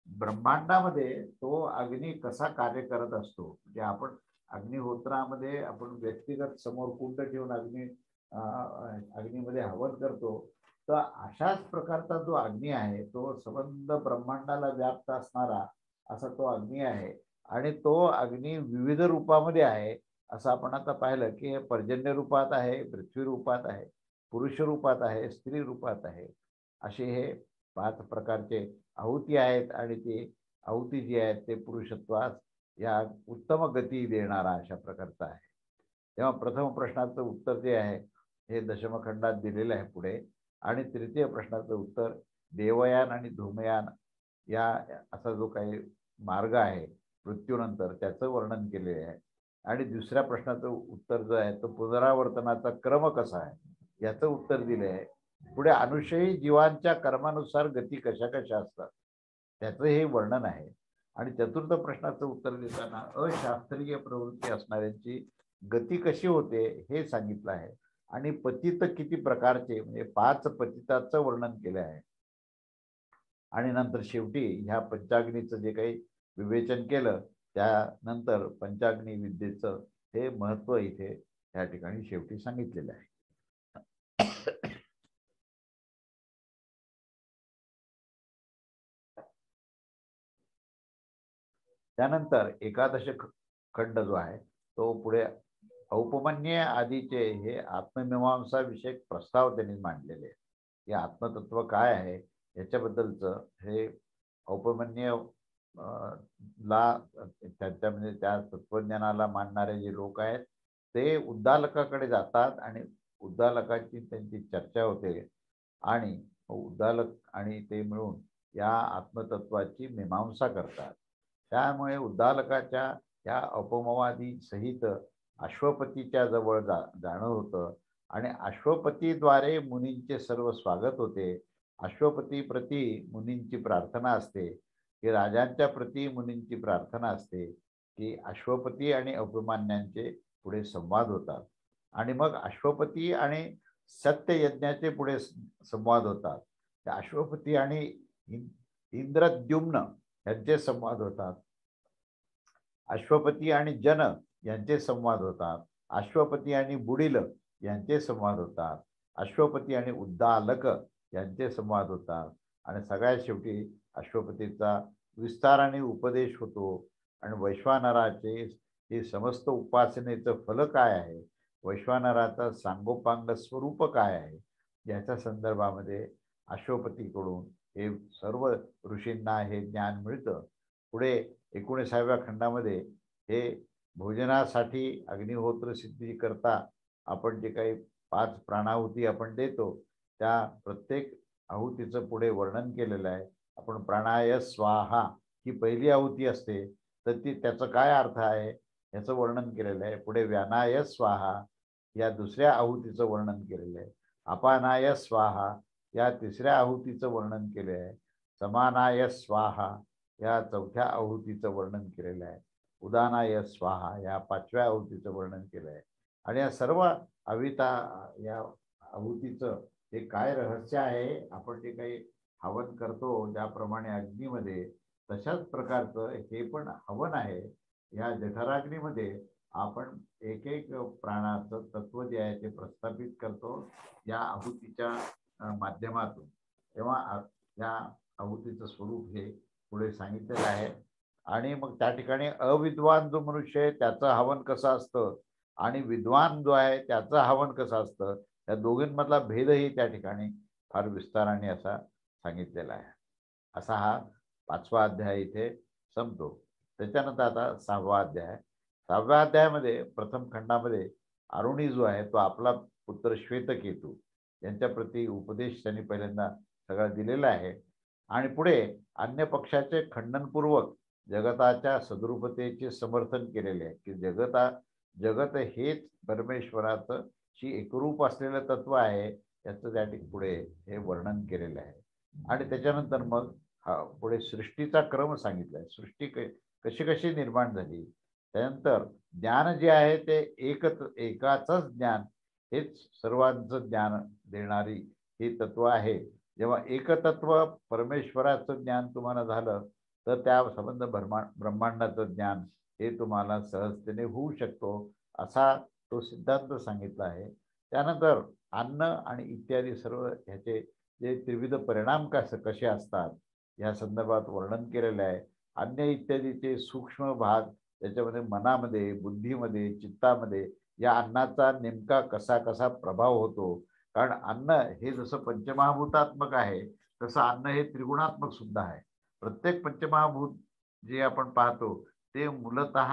ब्रह्मांडामध्ये तो अग्नी कसा कार्य करत असतो. म्हणजे आपण अग्निहोत्रामध्ये आपण व्यक्तिगत समोर कुंड ठेवून अग्नीमध्ये हवन करतो. तर अशाच प्रकारचा जो अग्नी आहे तो संबंध ब्रह्मांडाला व्याप्त असणारा असा तो अग्नी आहे आणि तो अग्नी विविध रूपामध्ये आहे. असं आपण आता पाहिलं की पर्जन्य रूपात आहे, पृथ्वी रूपात आहे, पुरुष रूपात आहे, स्त्री रूपात आहे. असे हे 5 प्रकारचे आहुती आहेत आणि ती आहुती जी आहेत ते पुरुषत्वास या उत्तम गती देणारा अशा प्रकारचा आहे. तेव्हा प्रथम प्रश्नाचं उत्तर जे आहे हे दशमखंडात दिलेलं आहे पुढे. आणि तृतीय प्रश्नाचं उत्तर देवयान आणि धूमयान या असा जो काही मार्ग आहे मृत्यूनंतर त्याचं वर्णन केलेलं आहे. आणि दुसऱ्या प्रश्नाचं उत्तर जो आहे तो पुनरावर्तनाचा क्रम कसा आहे याचं उत्तर दिले आहे. पुढे अनुषयी जीवांच्या कर्मानुसार गती कशा कशा असतात त्याचं हे वर्णन आहे. आणि चतुर्थ प्रश्नाचं उत्तर देताना अशास्त्रीय प्रवृत्ती असणाऱ्यांची गती कशी होते हे सांगितलं आहे. आणि पतित किती प्रकारचे, म्हणजे 5 पतिताचं वर्णन केलं आहे. आणि नंतर शेवटी ह्या पंचाग्नीचं जे काही विवेचन केलं, त्यानंतर पंचाग्नी विद्येचं हे महत्व इथे या ठिकाणी शेवटी सांगितलेलं आहे. त्यानंतर एकादश खंड जो आहे तो पुढे औपमन्य आदीचे हे आत्ममीमांसा विषयक प्रस्ताव त्यांनी मांडलेले आहे. हे आत्मतत्व काय आहे याच्याबद्दलचं हे औपमन्य ला त्यांच्या म्हणजे त्या तत्वज्ञानाला मानणारे जे लोक आहेत ते उद्दालकाकडे जातात आणि उद्दालकाची त्यांची चर्चा होते आणि उद्दालक आणि ते मिळून या आत्मतत्वाची मीमांसा करतात. त्यामुळे उद्दालकाच्या या अपमवादी सहित अश्वपतीच्या जवळ जाणं होतं आणि अश्वपतीद्वारे मुनींचे सर्व स्वागत होते. अश्वपती प्रती मुनींची प्रार्थना असते की राजांच्या प्रती मुनींची प्रार्थना असते की अश्वपती आणि अपमान्यांचे पुढे संवाद होतात आणि मग अश्वपती आणि सत्ययज्ञाचे पुढे संवाद होतात. त्या अश्वपती आणि इंद्रद्युम्न यांचे संवाद होतात. अश्वपती आणि जन यांचे संवाद होतात. अश्वपती आणि बुडिल यांचे संवाद होतात. अश्वपती आणि उद्दालक यांचे संवाद होतात आणि सगळ्यात शेवटी अश्वपतीचा विस्ताराने उपदेश होतो आणि वैश्वानराचे हे समस्त उपासनेचं फल काय आहे, वैश्वानराचा सांगोपांग स्वरूप काय आहे याच्या संदर्भामध्ये अश्वपतीकडून हे सर्व ऋषींना हे ज्ञान मिळतं. पुढे 19व्या खंडामध्ये हे भोजनासाठी अग्निहोत्र सिद्धी करता आपण जे काही 5 प्राणाहुती आपण देतो त्या प्रत्येक आहुतीचं पुढे वर्णन केलेलं आहे. आपण प्राणाय स्वाहा ही पहिली आहुती असते तर ती त्याचं काय अर्थ आहे याचं वर्णन केलेलं आहे. पुढे व्यानाय स्वाहा या दुसऱ्या आहुतीचं वर्णन केलेलं आहे. अपानाय स्वाहा या तिसऱ्या आहुतीचं वर्णन केले आहे. समानाय स्वाहा या चौथ्या आहुतीचं वर्णन केलेलं आहे. उदानाय स्वाहा या 5व्या आहुतीचं वर्णन केलं आहे. आणि या सर्व अविता या आहुतीचं हे काय रहस्य आहे, आपण जे काही हवन करतो ज्याप्रमाणे अग्नीमध्ये तशाच प्रकारचं हे पण हवन आहे. या जठराग्नीमध्ये आपण एक एक प्राणाचं तत्व जे आहे ते प्रस्थापित करतो या आहुतीच्या माध्यमातून. तेव्हा या आहुतीचं स्वरूप हे पुढे सांगितलेलं आहे. आणि मग त्या ठिकाणी अविद्वान जो मनुष्य आहे त्याचं हवन कसं असतं आणि विद्वान जो आहे त्याचं हवन कसं असतं, त्या दोघींमधला भेदही त्या ठिकाणी फार विस्ताराने असा सांगितलेला आहे. असा हा 5वा अध्याय इथे संपतो. त्याच्यानंतर आता 6वा अध्याय. 6व्या अध्यायामध्ये प्रथम खंडामध्ये अरुणी जो आहे तो आपला पुत्र श्वेतकेतू यांच्या प्रती उपदेश त्यांनी पहिल्यांदा सगळा दिलेला आहे आणि पुढे अन्य पक्षाचे खंडनपूर्वक जगताच्या सद्रूपतेचे समर्थन केलेले आहे की जगत हेच परमेश्वराचं शी एकरूप असलेलं तत्व आहे याचं त्या ठिकाणी पुढे हे वर्णन केलेलं आहे. आणि त्याच्यानंतर मग पुढे सृष्टीचा क्रम सांगितलाय. सृष्टी कशी कशी निर्माण झाली, त्यानंतर ज्ञान जे आहे ते एकाचंच ज्ञान हेच सर्वांचं ज्ञान देणारी हे तत्व आहे. जेव्हा एकतत्व परमेश्वराचं ज्ञान तुम्हाला झालं तर त्या संबंध ब्रह्मांडाचं ज्ञान हे तुम्हाला सहजतेने होऊ शकतो असा तो सिद्धांत सांगितला आहे. त्यानंतर अन्न आणि इत्यादी सर्व ह्याचे जे त्रिविध परिणाम कसे असतात या संदर्भात वर्णन केलेलं आहे. अन्न इत्यादीचे सूक्ष्म भाग त्याच्यामध्ये मनामध्ये, बुद्धीमध्ये, चित्तामध्ये या अन्नाचा नेमका कसा कसा प्रभाव होतो. कारण अन्न हे जसं पंचमहाभूतात्मक आहे तसं अन्न हे त्रिगुणात्मक सुद्धा आहे. प्रत्येक पंचमहाभूत जे आपण पाहतो ते मूलतः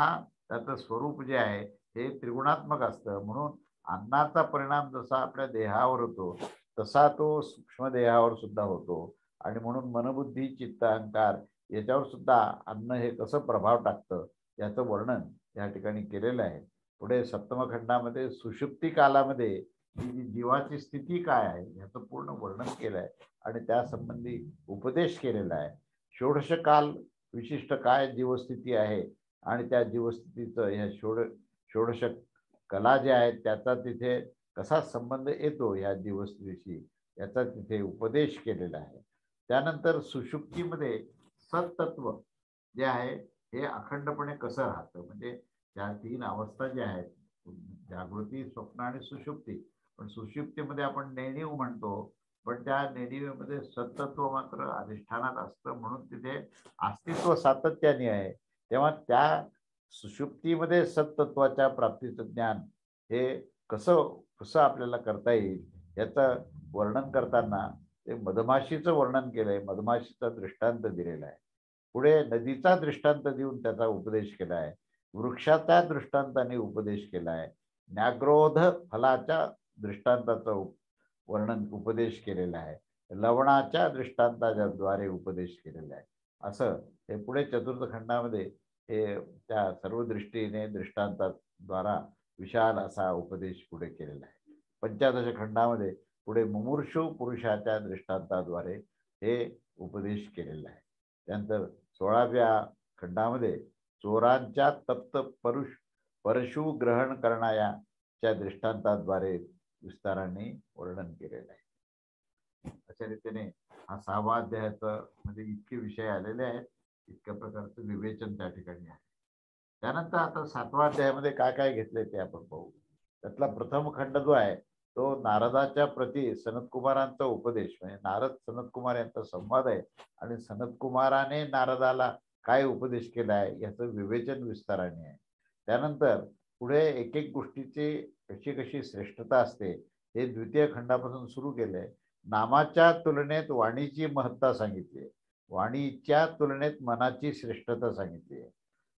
त्याचं स्वरूप जे आहे हे त्रिगुणात्मक असतं. म्हणून अन्नाचा परिणाम जसा आपल्या देहावर होतो तसा तो सूक्ष्म देहावर सुद्धा होतो आणि म्हणून मनबुद्धी, चित्त, अहंकार याच्यावर सुद्धा अन्न हे कसं प्रभाव टाकतं याचं वर्णन या ठिकाणी केलेलं आहे. पुढे 7म खंडामध्ये सुषुप्ती कालामध्ये जीवाची स्थिती काय आहे याचं पूर्ण वर्णन केलं आहे आणि त्या संबंधी उपदेश केलेला आहे. षोडश काल विशिष्ट काय जीवस्थिती आहे आणि त्या जीवस्थितीचं ह्या षोडश कला ज्या आहेत त्याचा तिथे कसा संबंध येतो या दिवशी याचा तिथे उपदेश केलेला आहे. त्यानंतर सुषुप्तीमध्ये सत्तत्व जे आहे हे अखंडपणे कसं राहतं, म्हणजे त्या तीन अवस्था ज्या आहेत, जागृती, स्वप्न आणि सुषुप्ती. पण सुषुप्तीमध्ये आपण नेणीव म्हणतो, पण त्या नेणीवेमध्ये सत्तत्व मात्र अधिष्ठानात असतं, म्हणून तिथे अस्तित्व सातत्याने आहे. तेव्हा त्या सुषुप्तीमध्ये सत्तत्वाच्या प्राप्तीचं ज्ञान हे कसं कसं आपल्याला करता येईल याचं वर्णन करताना ते मधमाशीचं वर्णन केलंय, मधमाशीचा दृष्टांत दिलेला आहे. पुढे नदीचा दृष्टांत देऊन त्याचा उपदेश केला आहे. वृक्षाच्या दृष्टांताने उपदेश केला आहे. न्याग्रोध फलाच्या दृष्टांताचा वर्णन उपदेश केलेला आहे. लवणाच्या दृष्टांताच्या द्वारे उपदेश केलेला आहे. असं हे पुढे चतुर्थ खंडामध्ये हे त्या सर्व दृष्टीने दृष्टांताद्वारा विशाल असा उपदेश पुढे केलेला आहे. पंचदश खंडामध्ये पुढे मुमूर्षु पुरुषाच्या दृष्टांताद्वारे हे उपदेश केलेला आहे. त्यानंतर 16व्या खंडामध्ये चोरांच्या तप्त परशु ग्रहण करणाऱ्याच्या दृष्टांताद्वारे विस्ताराने वर्णन केलेलं आहे. अशा रीतीने हा 6वा अध्यायाचा मध्ये इतके विषय आलेले आहेत, इतक्या प्रकारचं विवेचन त्या ठिकाणी आहे. त्यानंतर आता 7व्या अध्यायामध्ये काय काय घेतलंय ते आपण पाहू. त्यातला प्रथम खंड जो आहे तो नारदाच्या प्रती सनतकुमारांचा उपदेश, म्हणजे नारद सनतकुमार यांचा संवाद आहे आणि सनतकुमाराने नारदाला काय उपदेश केला आहे याचं विवेचन विस्ताराने आहे. त्यानंतर पुढे एक एक गोष्टीची कशी कशी श्रेष्ठता असते हे द्वितीय खंडापासून सुरू केलंय. नामाच्या तुलनेत वाणीची महत्ता सांगितली, वाणीच्या तुलनेत मनाची श्रेष्ठता सांगितली आहे.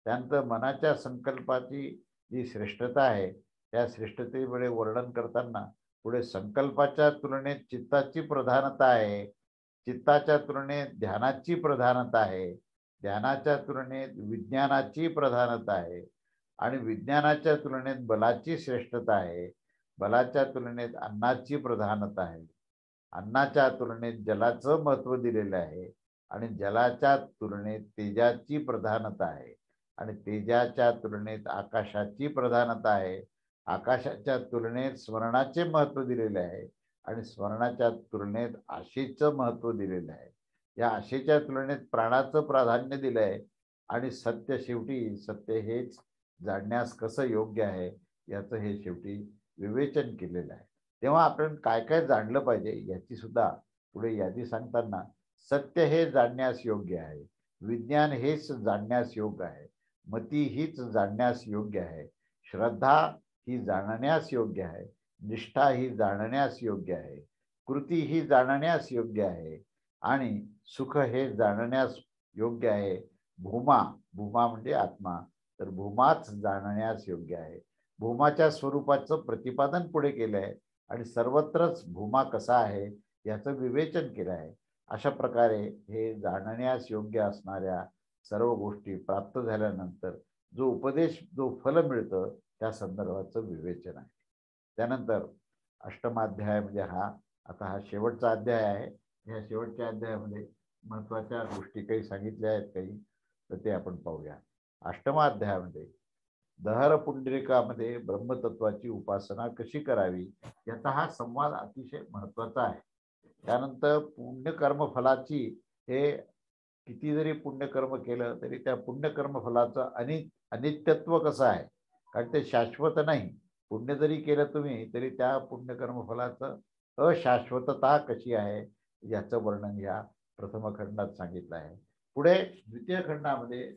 त्यानंतर मनाच्या संकल्पाची जी श्रेष्ठता आहे त्या श्रेष्ठतेमुळे वर्णन करताना पुढे संकल्पाच्या तुलनेत चित्ताची प्रधानता आहे, चित्ताच्या तुलनेत ध्यानाची प्रधानता आहे, ध्यानाच्या तुलनेत विज्ञानाची प्रधानता आहे आणि विज्ञानाच्या तुलनेत बलाची श्रेष्ठता आहे, बलाच्या तुलनेत अन्नाची प्रधानता आहे, अन्नाच्या तुलनेत जलाचं महत्व दिलेलं आहे आणि जलाच्या तुलनेत तेजाची प्रधानता आहे आणि तेजाच्या तुलनेत आकाशाची प्रधानता आहे, आकाशाच्या तुलनेत स्मरणाचे महत्व दिलेले आहे आणि स्मरणाच्या तुलनेत आशेचं महत्व दिलेलं आहे. या आशेच्या तुलनेत प्राणाचं प्राधान्य दिलं आहे आणि सत्य, शेवटी सत्य हेच जाणण्यास कसं योग्य आहे याचं हे शेवटी विवेचन केलेलं आहे. तेव्हा आपण काय काय जाणलं पाहिजे याची सुद्धा पुढे यादी सांगताना सत्य हे जाणण्यास योग्य आहे, विज्ञान हेच जाणण्यास योग्य आहे, मती हीच जाणण्यास योग्य आहे, श्रद्धा ही जाणण्यास योग्य आहे, निष्ठा ही जाणण्यास योग्य आहे, कृती ही जाणण्यास योग्य आहे आणि सुख हे जाणण्यास योग्य आहे. भूमा, भूमा म्हणजे आत्मा, तर भूमाच जाणण्यास योग्य आहे. भूमाच्या स्वरूपाचं प्रतिपादन पुढे केलं आहे आणि सर्वत्रच भूमा कसा आहे याचं विवेचन केलं आहे. अशा प्रकारे हे जाणण्यास योग्य असणाऱ्या सर्व गोष्टी प्राप्त झाल्यानंतर जो उपदेश, जो फल मिळतं त्या संदर्भाचं विवेचन आहे. त्यानंतर अष्टमाध्याय म्हणजे आता हा शेवटचा अध्याय आहे. या शेवटच्या अध्यायामध्ये महत्वाच्या गोष्टी काही सांगितल्या आहेत काही, तर ते आपण पाहूया. अष्टमाध्यायामध्ये दहर पुंडरिकामध्ये ब्रह्मतत्वाची उपासना कशी करावी याचा हा संवाद अतिशय महत्वाचा आहे. त्यानंतर पुण्यकर्म फलाची, हे किती जरी पुण्यकर्म केलं तरी त्या पुण्यकर्म फलाचं अनित्यत्व कसं आहे, कारण ते शाश्वत नाही. पुण्य जरी केलं तुम्ही तरी त्या पुण्यकर्म फलाचं अशाश्वतता कशी आहे याचं वर्णन या प्रथम खंडात सांगितलं आहे. पुढे द्वितीय खंडामध्ये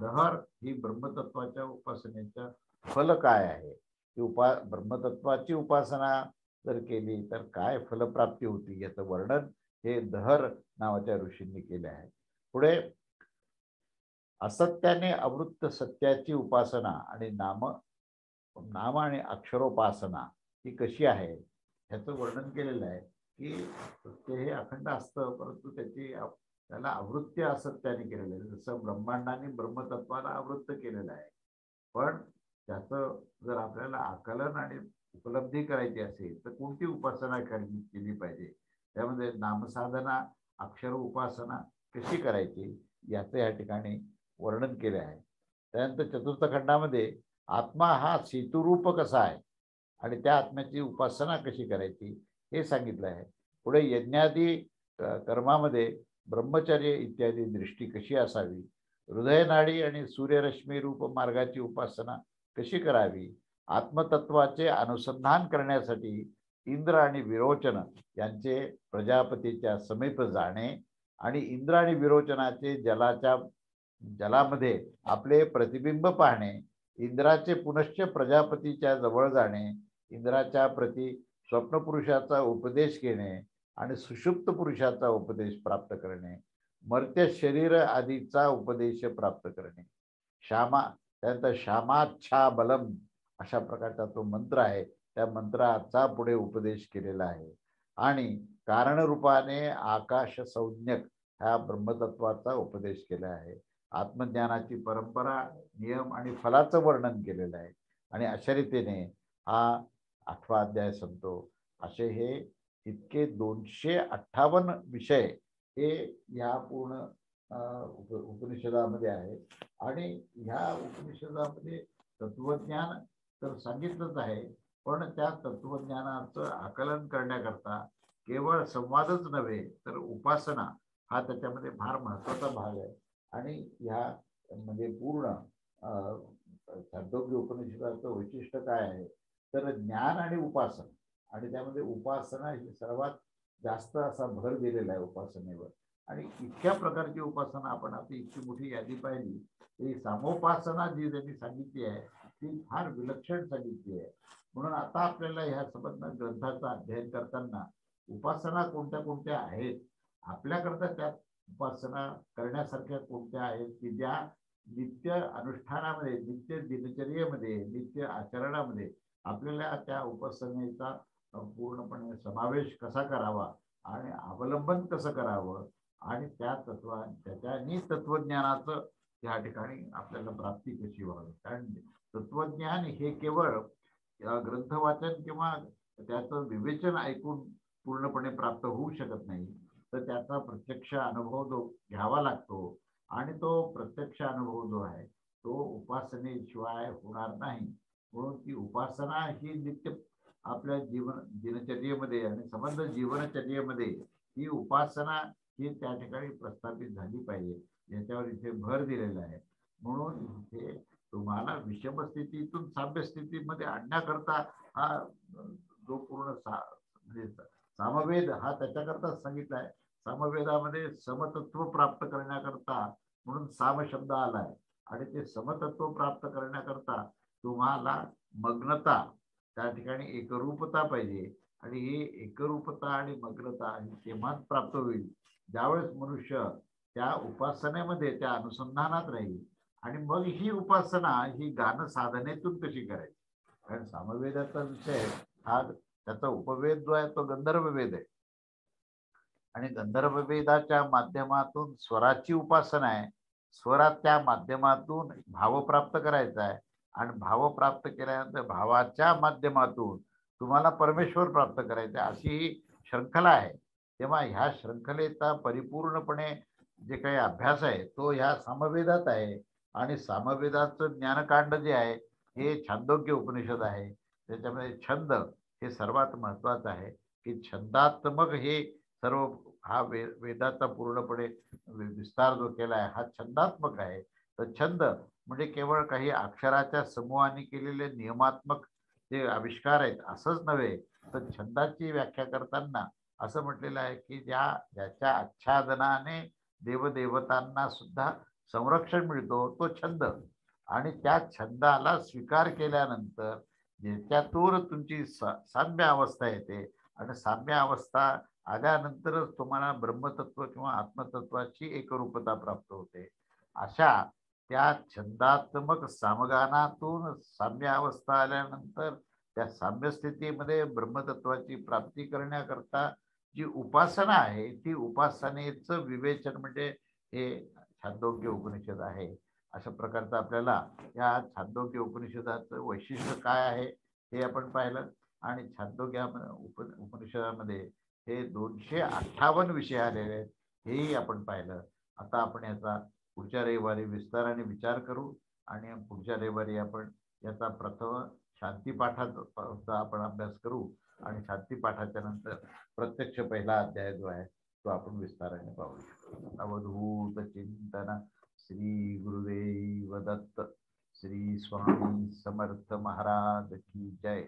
दहर ही ब्रह्मतत्वाच्या उपासनेचं फल काय आहे, ब्रह्मतत्वाची उपासना जर केली तर काय फलप्राप्ती होती याचं वर्णन हे दहर नावाच्या ऋषींनी केले आहे. पुढे असत्याने अवृत्त सत्याची उपासना आणि नाम आणि अक्षरोपासना ही कशी आहे ह्याचं वर्णन केलेलं आहे की सत्य हे अखंड असतं, परंतु त्याला आवृत्ती असत्याने केलेलं आहे. जसं ब्रह्मांडाने ब्रह्मतत्वाला आवृत्त केलेलं आहे, पण त्याचं जर आपल्याला आकलन आणि उपलब्धी करायची असेल तर कोणती उपासना केली पाहिजे, त्यामध्ये नामसाधना, अक्षर उपासना कशी करायची याचं या ठिकाणी वर्णन केले आहे. त्यानंतर चतुर्थ खंडामध्ये आत्मा हा सेतुरूप कसा आहे आणि त्या आत्म्याची उपासना कशी करायची हे सांगितलं आहे. पुढे यज्ञादी कर्मामध्ये ब्रह्मचर्य इत्यादी दृष्टी कशी असावी, हृदयनाडी आणि सूर्यरश्मी रूप मार्गाची उपासना कशी करावी, आत्मतत्वाचे अनुसंधान करण्यासाठी इंद्र आणि विरोचन यांचे प्रजापतीच्या समीप जाणे आणि इंद्र आणि विरोचनाचे जलामध्ये आपले प्रतिबिंब पाहणे, इंद्राचे पुनश्च प्रजापतीच्या जवळ जाणे, इंद्राच्या प्रती स्वप्नपुरुषाचा उपदेश घेणे आणि सुषुप्त पुरुषाचा उपदेश प्राप्त करणे, मर्त्य शरीर आदीचा उपदेश प्राप्त करणे, त्यानंतर श्यामाच्छा बलम अशा प्रकारचा तो मंत्र आहे, त्या मंत्राचा पुढे उपदेश केलेला आहे. आणि कारणरूपाने आकाश संज्ञक ह्या ब्रह्मतत्वाचा उपदेश केला आहे. आत्मज्ञानाची परंपरा, नियम आणि फलाचं वर्णन केलेलं आहे. आणि अशा रीतीने हा 8वा अध्याय संपतो. असे हे इतके 258 विषय हे या पूर्ण उपनिषदामध्ये आहे. आणि ह्या उपनिषदामध्ये तत्वज्ञान तर सांगितलंच आहे, पण त्या तत्वज्ञानाचं आकलन करण्याकरता केवळ संवादच नव्हे तर उपासना हा त्याच्यामध्ये फार महत्वाचा भाग आहे. आणि ह्या म्हणजे पूर्ण छांदोग्य उपनिषदाचं वैशिष्ट्य काय आहे तर ज्ञान आणि उपासना, आणि त्यामध्ये उपासना ही सर्वात जास्त असा भर दिलेला आहे उपासनेवर. आणि इतक्या प्रकारची उपासना आपण आता इतकी मोठी यादी पाहिली, ही सामोपासना जी त्यांनी सांगितली आहे ती फार विलक्षण सांगितली आहे. म्हणून आता आपल्याला ह्या संबंध ग्रंथाचं अध्ययन करताना उपासना कोणत्या कोणत्या आहेत, आपल्याकरता त्या उपासना करण्यासारख्या कोणत्या आहेत की ज्या नित्य अनुष्ठानामध्ये, नित्य दिनचर्येमध्ये, नित्य आचरणामध्ये आपल्याला त्या उपासनेचा पूर्णपणे समावेश कसा करावा आणि अवलंबन कसं करावं आणि त्याच्यानी तत्वज्ञानाचं या ठिकाणी आपल्याला प्राप्ती कशी व्हावी. कारण तत्वज्ञान हे केवळ ग्रंथ वाचन किंवा त्याचं विवेचन ऐकून पूर्णपणे प्राप्त होऊ शकत नाही, तर त्याचा प्रत्यक्ष अनुभव जो घ्यावा लागतो. आणि तो प्रत्यक्ष अनुभव जो आहे तो उपासनेशिवाय होणार नाही. म्हणून ती उपासना ही नित्य आपल्या दिनचर्येमध्ये आणि संबंध जीवनचर्येमध्ये ही उपासना ही त्या ठिकाणी प्रस्थापित झाली पाहिजे, याच्यावर इथे भर दिलेला आहे. म्हणून इथे तुम्हाला विषम स्थितीतून साम्य स्थितीमध्ये आणण्याकरता हा जो पूर्ण म्हणजे सामवेद हा त्याच्याकरताच सांगितला आहे. सामवेदामध्ये समतत्व प्राप्त करण्याकरता म्हणून साम शब्द आलाय. आणि ते समतत्व प्राप्त करण्याकरता तुम्हाला मग्नता, त्या ठिकाणी एकरूपता पाहिजे. आणि ही एकरूपता आणि मग्नता ही तेव्हाच प्राप्त होईल ज्यावेळेस मनुष्य त्या उपासनेमध्ये, त्या अनुसंधानात राहील. आणि मग ही उपासना ही गान साधनेतून कशी करायची. कारण सामवेदाचा विषय हा, त्याचा उपवेद जो आहे तो गंधर्व वेद आहे. आणि गंधर्व वेदाच्या माध्यमातून स्वराची उपासना आहे. स्वराच्या माध्यमातून भाव प्राप्त करायचा आहे. आणि भाव प्राप्त केल्यानंतर भावाच्या माध्यमातून तुम्हाला परमेश्वर प्राप्त करायचा, अशी ही शृंखला आहे. तेव्हा ह्या शृंखलेचा परिपूर्णपणे जे काही अभ्यास आहे तो ह्या सामवेदात आहे. आणि सामवेदाचं ज्ञानकांड जे आहे हे छांदोग्य उपनिषद आहे. त्याच्यामध्ये छंद हे सर्वात महत्वाचं आहे की छंदात्मक हे सर्व हा वेदाचा पूर्णपणे विस्तार जो केला आहे हा छंदात्मक आहे. तर छंद म्हणजे केवळ काही अक्षराच्या समूहाने केलेले नियमात्मक जे आविष्कार आहेत असंच नव्हे, तर छंदाची व्याख्या करताना असं म्हटलेलं आहे की ज्याच्या आच्छादनाने देवदेवतांना सुद्धा संरक्षण मिळतो तो छंद. आणि त्या छंदाला स्वीकार केल्यानंतर ज्याच्यातून तुमची साम्य अवस्था येते. आणि साम्य अवस्था आल्यानंतरच तुम्हाला ब्रह्मतत्व किंवा आत्मतत्वाची एकरूपता प्राप्त होते. अशा त्या छंदात्मक सामगानातून साम्य अवस्था आल्यानंतर त्या साम्य स्थितीमध्ये ब्रह्मतत्वाची प्राप्ती करण्याकरता जी उपासना आहे ती उपासनेचं विवेचन म्हणजे हे छांदोग्य उपनिषद आहे. अशा प्रकारचं आपल्याला या छांदोग्य उपनिषदाचं वैशिष्ट्य काय आहे हे आपण पाहिलं. आणि छांदोग्य उपनिषदामध्ये हे 258 विषय आलेले आहेत हेही आपण पाहिलं. आता आपण याचा पुढच्या रविवारी विस्ताराने विचार करू. आणि पुढच्या रविवारी आपण याचा प्रथम शांती पाठाचा आपण अभ्यास करू आणि शांती पाठाच्या नंतर प्रत्यक्ष पहिला अध्याय जो आहे तो आपण विस्ताराने पाहू. अवधूत चिंतन. श्री गुरुदेव दत्त. श्री स्वामी समर्थ महाराज की जय.